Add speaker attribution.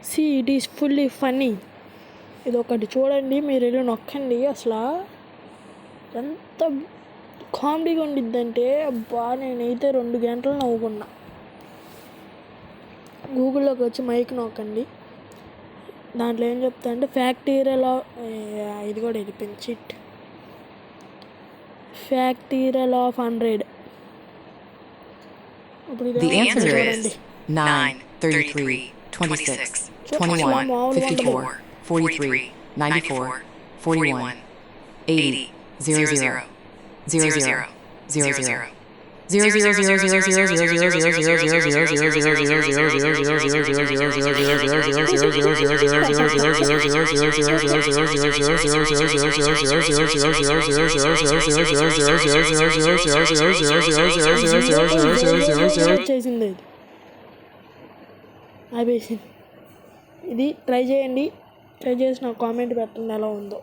Speaker 1: See it is fully funny. ఇది ఒకటి చూడండి, మీరు వెళ్ళి నొక్కండి. అసలు ఎంత కామెడీగా ఉండిద్దంటే అబ్బా, నేనైతే 2 గంటలు నవ్వుకున్నా. గూగుల్లోకి వచ్చి మైక్ నొక్కండి. దాంట్లో ఏం చెప్తా అంటే ఫ్యాక్టీరియల్ ఇది కూడా వెళ్ళిపోయింది chit. ఫ్యాక్టీరియల్ of 100.
Speaker 2: The answer is 9, 33, 26, 21, 54, 43, 94, 41, 80, 00, 00, 00.
Speaker 1: చేసింది ఇది ట్రై చేయండి. ట్రై చేసి నాకు కామెంట్ పెట్టండి ఎలా ఉందో.